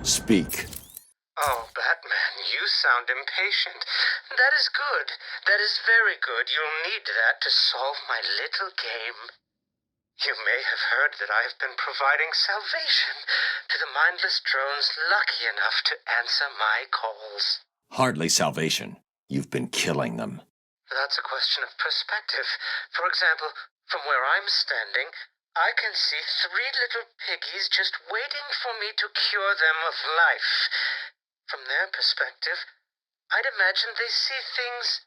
Speak. Oh, Batman, you sound impatient. That is good. That is very good. You'll need that to solve my little game. You may have heard that I have been providing salvation to the mindless drones lucky enough to answer my calls. Hardly salvation. You've been killing them. That's a question of perspective. For example, from where I'm standing, I can see 3 little piggies just waiting for me to cure them of life. From their perspective, I'd imagine they see things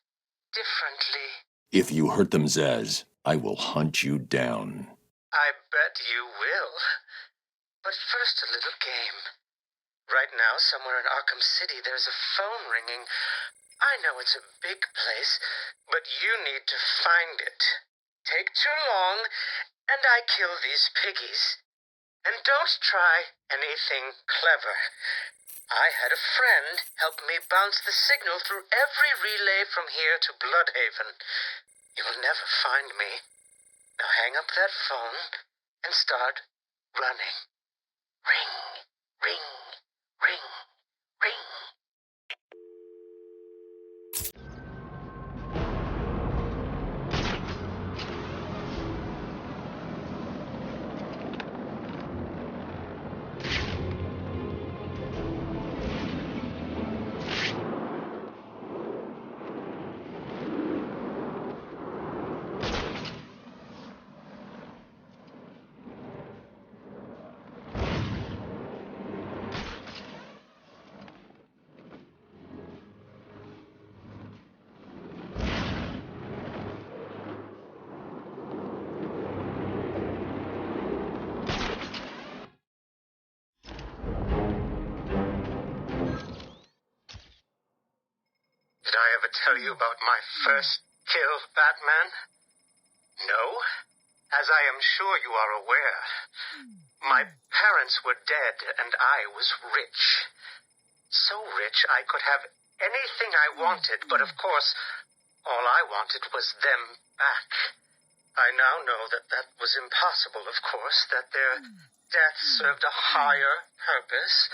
differently. If you hurt them, Zez, I will hunt you down. I bet you will. But first, a little game. Right now, somewhere in Arkham City, there's a phone ringing. I know it's a big place, but you need to find it. Take too long, and I kill these piggies. And don't try anything clever. I had a friend help me bounce the signal through every relay from here to Bloodhaven. You'll never find me. Now hang up that phone and start running. Ring, ring, ring, ring. Did I ever tell you about my first kill, Batman? No? As I am sure you are aware, my parents were dead and I was rich. So rich I could have anything I wanted, but of course, all I wanted was them back. I now know that that was impossible, of course, that their death served a higher purpose.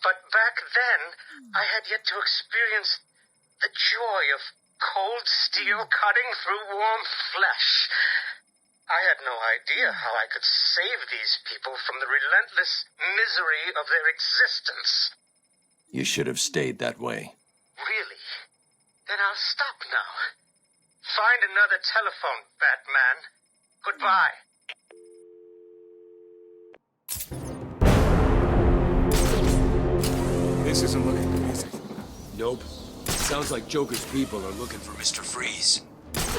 But back then, I had yet to experience the joy of cold steel cutting through warm flesh. I had no idea how I could save these people from the relentless misery of their existence. You should have stayed that way. Really? Then I'll stop now. Find another telephone, Batman. Goodbye. This isn't looking convincing. Nope. Sounds like Joker's people are looking for Mr. Freeze.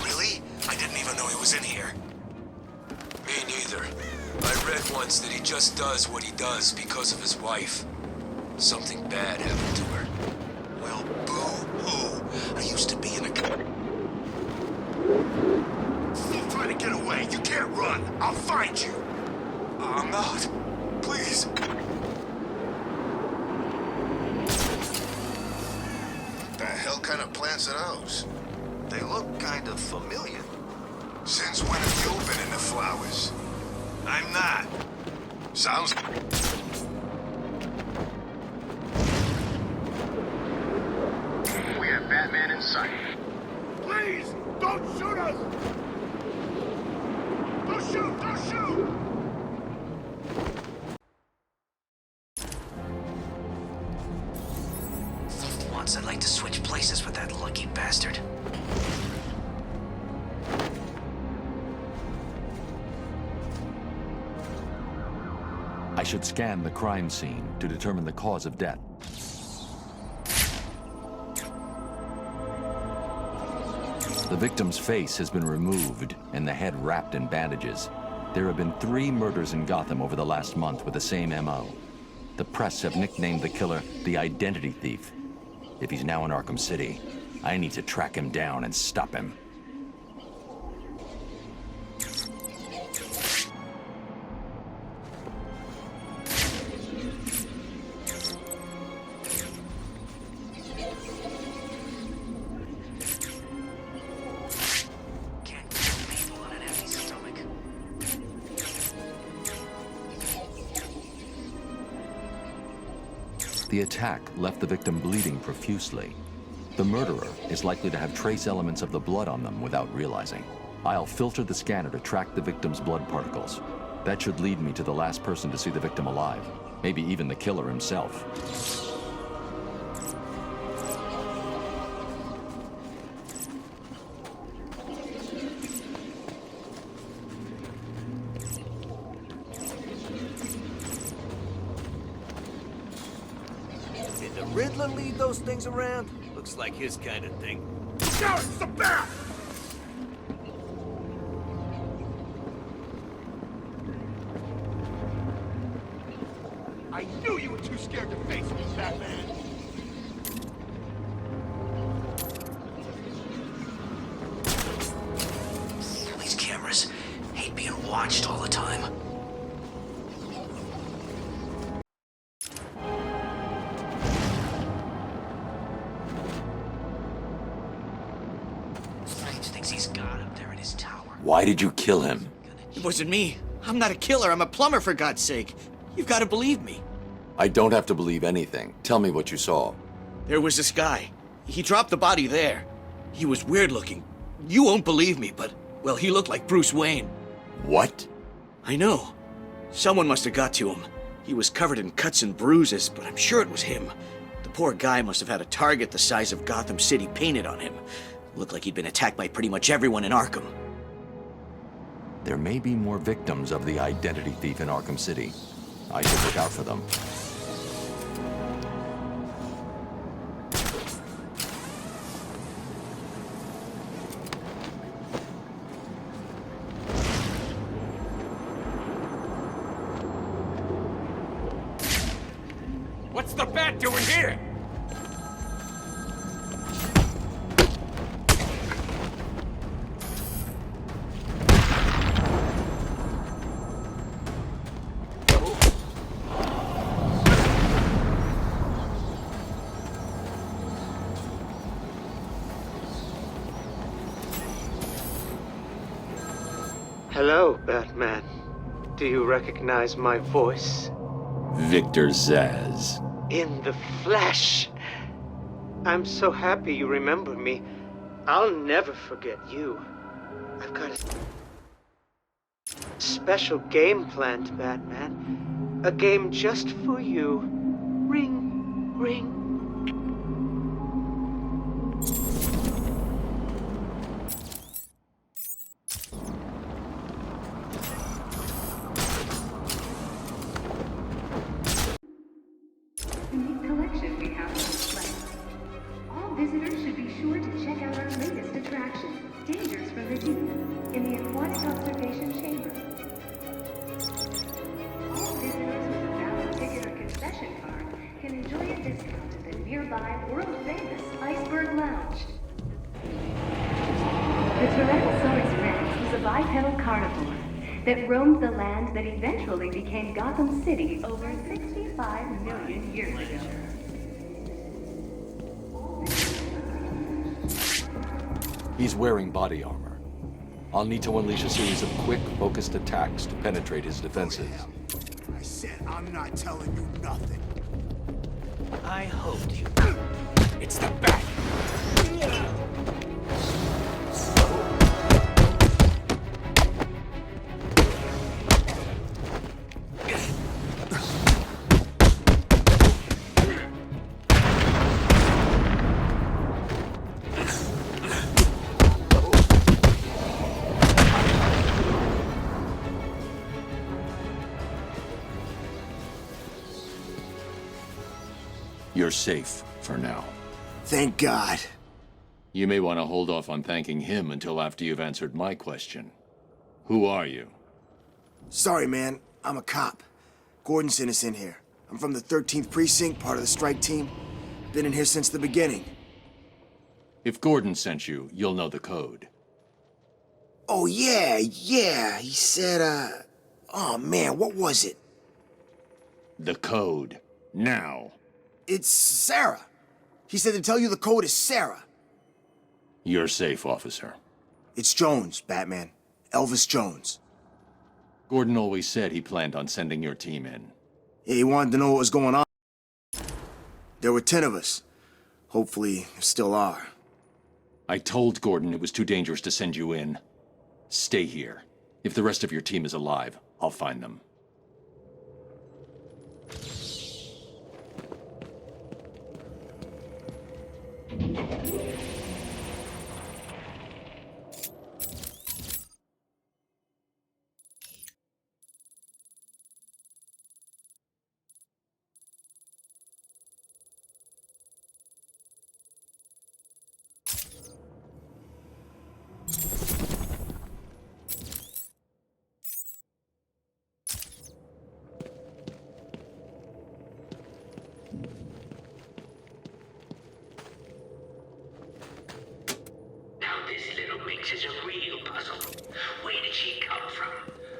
Really? I didn't even know he was in here. Me neither. I read once that he just does what he does because of his wife. Something bad happened to her. Well, boo-hoo. I used to be in a... Stop trying to get away. You can't run. I'll find you. I'm not. Please. The hell kind of plants are those? They look kind of familiar. Since when have you been in the flowers? I'm not. Sounds... We have Batman in sight. Please, don't shoot us! Don't shoot! Don't shoot! Once I'd like to switch places with that lucky bastard. I should scan the crime scene to determine the cause of death. The victim's face has been removed and the head wrapped in bandages. There have been 3 murders in Gotham over the last month with the same MO. The press have nicknamed the killer the Identity Thief. If he's now in Arkham City, I need to track him down and stop him. Can't kill people on an empty stomach. The attack left the victim bleeding profusely. The murderer is likely to have trace elements of the blood on them without realizing. I'll filter the scanner to track the victim's blood particles. That should lead me to the last person to see the victim alive. Maybe even the killer himself. Did the Riddler lead those things around? Looks like his kind of thing. Now it's the bat! I knew you were too scared to face me, Batman! These cameras hate being watched all the time. Strange things he's got up there in his tower. Why did you kill him? It wasn't me. I'm not a killer. I'm a plumber, for God's sake. You've got to believe me. I don't have to believe anything. Tell me what you saw. There was this guy. He dropped the body there. He was weird looking. You won't believe me, but, well, he looked like Bruce Wayne. What? I know. Someone must have got to him. He was covered in cuts and bruises, but I'm sure it was him. The poor guy must have had a target the size of Gotham City painted on him. Looked like he'd been attacked by pretty much everyone in Arkham. There may be more victims of the identity thief in Arkham City. I should look out for them. What's the bat doing here? Hello, Batman. Do you recognize my voice? Victor Zsasz. In the flesh. I'm so happy you remember me. I'll never forget you. I've got a special game planned, Batman. A game just for you. Ring, ring. Unique collection we have on display. All visitors should be sure to check out our latest attraction, Dangers from the Deep, in the Aquatic Observation Chamber. All visitors with a valid ticket or concession card can enjoy a discount at the nearby world-famous Iceberg Lounge. The Tyrannosaurus Rex was a bipedal carnivore that roamed the land that eventually became Gotham City over 65 million years ago. He's wearing body armor. I'll need to unleash a series of quick, focused attacks to penetrate his defenses. I said I'm not telling you nothing. I hoped you... It's the bat! You're safe for now. Thank God. You may want to hold off on thanking him until after you've answered my question. Who are you? Sorry, man. I'm a cop. Gordon sent us in here. I'm from the 13th Precinct, part of the strike team. Been in here since the beginning. If Gordon sent you, you'll know the code. Oh, yeah. He said, oh, man, what was it? The code. Now. It's Sarah. He said to tell you the code is Sarah. You're safe, officer. It's Jones, Batman. Elvis Jones. Gordon always said he planned on sending your team in. Yeah, he wanted to know what was going on. There were 10 of us. Hopefully, there still are. I told Gordon it was too dangerous to send you in. Stay here. If the rest of your team is alive, I'll find them. Now this little mix is a real puzzle. Where did she come from?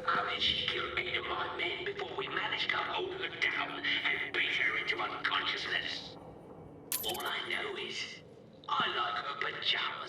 How did she kill 8 of my men before we managed to hold her down and beat her into unconsciousness? All I know is I like her pajamas.